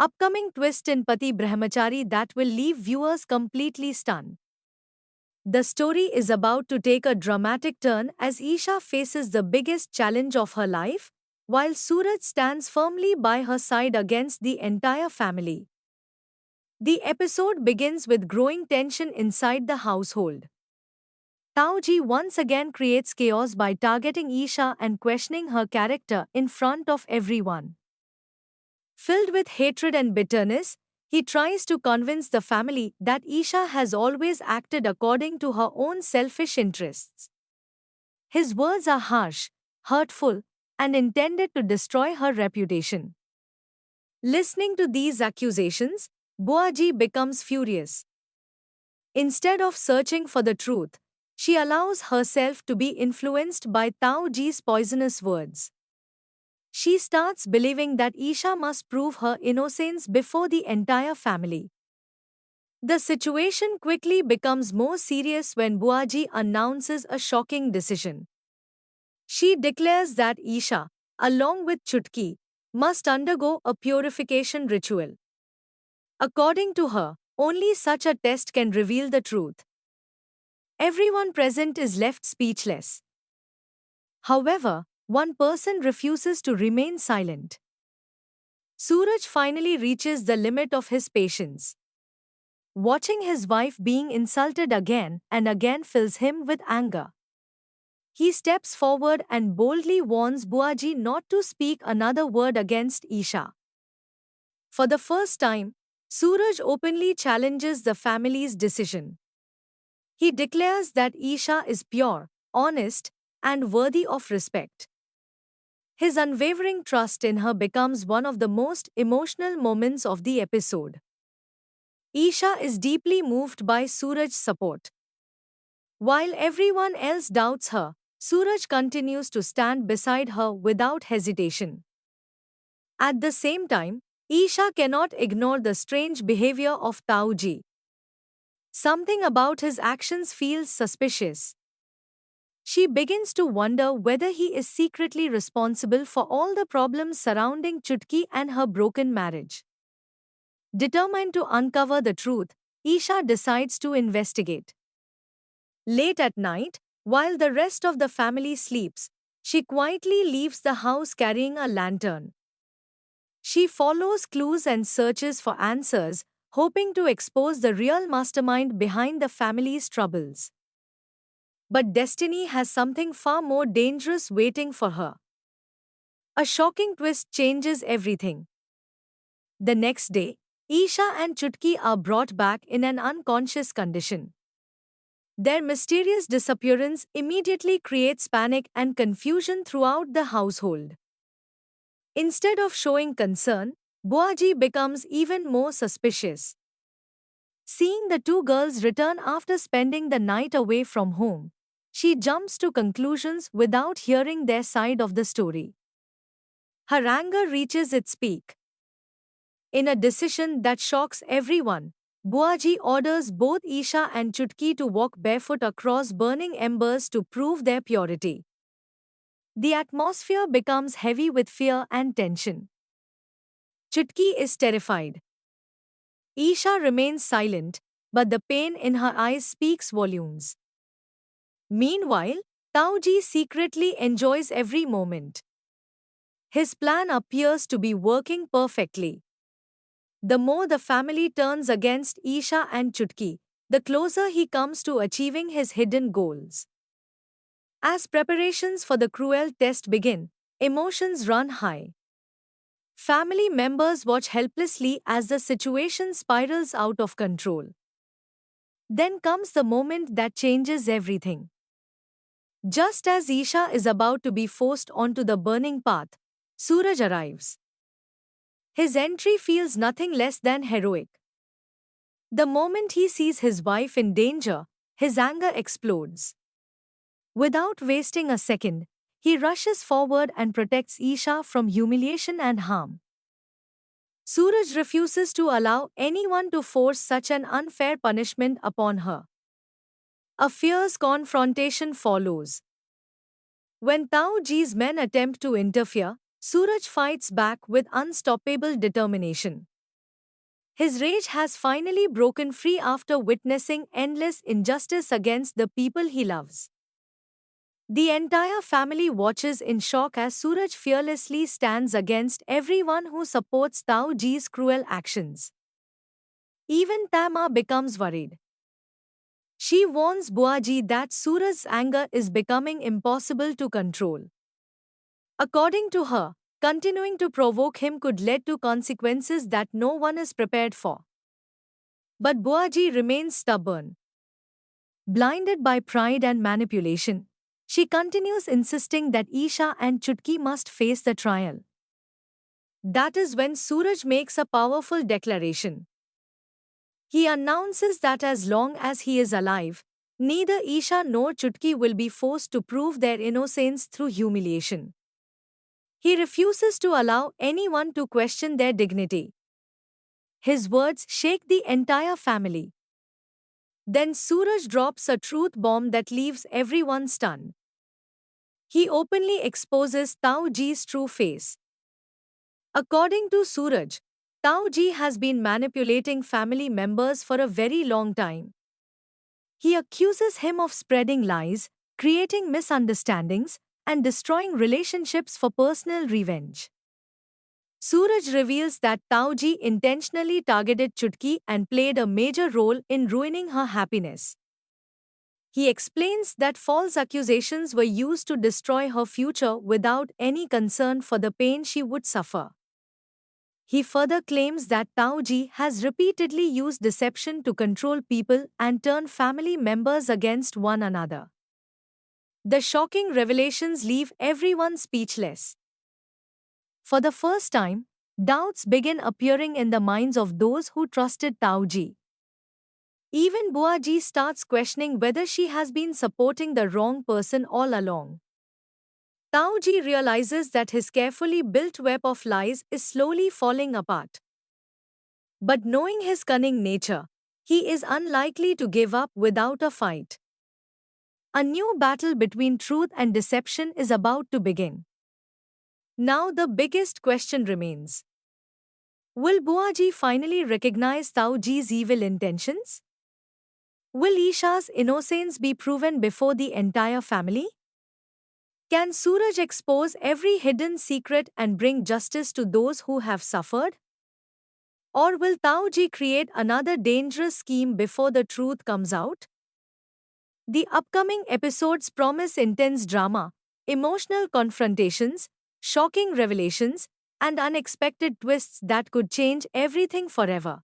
Upcoming twist in Pati Brahmachari that will leave viewers completely stunned. The story is about to take a dramatic turn as Isha faces the biggest challenge of her life, while Suraj stands firmly by her side against the entire family. The episode begins with growing tension inside the household. Tauji once again creates chaos by targeting Isha and questioning her character in front of everyone. Filled with hatred and bitterness, he tries to convince the family that Isha has always acted according to her own selfish interests. His words are harsh, hurtful, and intended to destroy her reputation. Listening to these accusations, Buaji becomes furious. Instead of searching for the truth, she allows herself to be influenced by Tao Ji's poisonous words. She starts believing that Isha must prove her innocence before the entire family. The situation quickly becomes more serious when Buaji announces a shocking decision. She declares that Isha, along with Chutki, must undergo a purification ritual. According to her, only such a test can reveal the truth. Everyone present is left speechless. However, one person refuses to remain silent. Suraj finally reaches the limit of his patience. Watching his wife being insulted again and again fills him with anger. He steps forward and boldly warns Buaji not to speak another word against Isha. For the first time, Suraj openly challenges the family's decision. He declares that Isha is pure, honest, and worthy of respect. His unwavering trust in her becomes one of the most emotional moments of the episode. Isha is deeply moved by Suraj's support. While everyone else doubts her, Suraj continues to stand beside her without hesitation. At the same time, Isha cannot ignore the strange behavior of Tauji. Something about his actions feels suspicious. She begins to wonder whether he is secretly responsible for all the problems surrounding Chutki and her broken marriage. Determined to uncover the truth, Isha decides to investigate. Late at night, while the rest of the family sleeps, she quietly leaves the house carrying a lantern. She follows clues and searches for answers, hoping to expose the real mastermind behind the family's troubles. But destiny has something far more dangerous waiting for her. A shocking twist changes everything. The next day, Isha and Chutki are brought back in an unconscious condition. Their mysterious disappearance immediately creates panic and confusion throughout the household. Instead of showing concern, Buaji becomes even more suspicious. Seeing the two girls return after spending the night away from home, she jumps to conclusions without hearing their side of the story. Her anger reaches its peak. In a decision that shocks everyone, Buaji orders both Isha and Chutki to walk barefoot across burning embers to prove their purity. The atmosphere becomes heavy with fear and tension. Chutki is terrified. Isha remains silent, but the pain in her eyes speaks volumes. Meanwhile, Tauji secretly enjoys every moment. His plan appears to be working perfectly. The more the family turns against Isha and Chutki, the closer he comes to achieving his hidden goals. As preparations for the cruel test begin, emotions run high. Family members watch helplessly as the situation spirals out of control. Then comes the moment that changes everything. Just as Isha is about to be forced onto the burning path, Suraj arrives. His entry feels nothing less than heroic. The moment he sees his wife in danger, his anger explodes. Without wasting a second, he rushes forward and protects Isha from humiliation and harm. Suraj refuses to allow anyone to force such an unfair punishment upon her. A fierce confrontation follows. When Tao Ji's men attempt to interfere, Suraj fights back with unstoppable determination. His rage has finally broken free after witnessing endless injustice against the people he loves. The entire family watches in shock as Suraj fearlessly stands against everyone who supports Tao Ji's cruel actions. Even Tama becomes worried. She warns Buaji that Suraj's anger is becoming impossible to control. According to her, continuing to provoke him could lead to consequences that no one is prepared for. But Buaji remains stubborn. Blinded by pride and manipulation, she continues insisting that Isha and Chutki must face the trial. That is when Suraj makes a powerful declaration. He announces that as long as he is alive, neither Isha nor Chutki will be forced to prove their innocence through humiliation. He refuses to allow anyone to question their dignity. His words shake the entire family. Then Suraj drops a truth bomb that leaves everyone stunned. He openly exposes Tao Ji's true face. According to Suraj, Tao Ji has been manipulating family members for a very long time. He accuses him of spreading lies, creating misunderstandings, and destroying relationships for personal revenge. Suraj reveals that Tao Ji intentionally targeted Chutki and played a major role in ruining her happiness. He explains that false accusations were used to destroy her future without any concern for the pain she would suffer. He further claims that Tao Ji has repeatedly used deception to control people and turn family members against one another. The shocking revelations leave everyone speechless. For the first time, doubts begin appearing in the minds of those who trusted Tao Ji. Even Buaji starts questioning whether she has been supporting the wrong person all along. Tao Ji realizes that his carefully built web of lies is slowly falling apart. But knowing his cunning nature, he is unlikely to give up without a fight. A new battle between truth and deception is about to begin. Now the biggest question remains. Will Buaji finally recognize Tao Ji's evil intentions? Will Isha's innocence be proven before the entire family? Can Suraj expose every hidden secret and bring justice to those who have suffered? Or will Tao Ji create another dangerous scheme before the truth comes out? The upcoming episodes promise intense drama, emotional confrontations, shocking revelations, and unexpected twists that could change everything forever.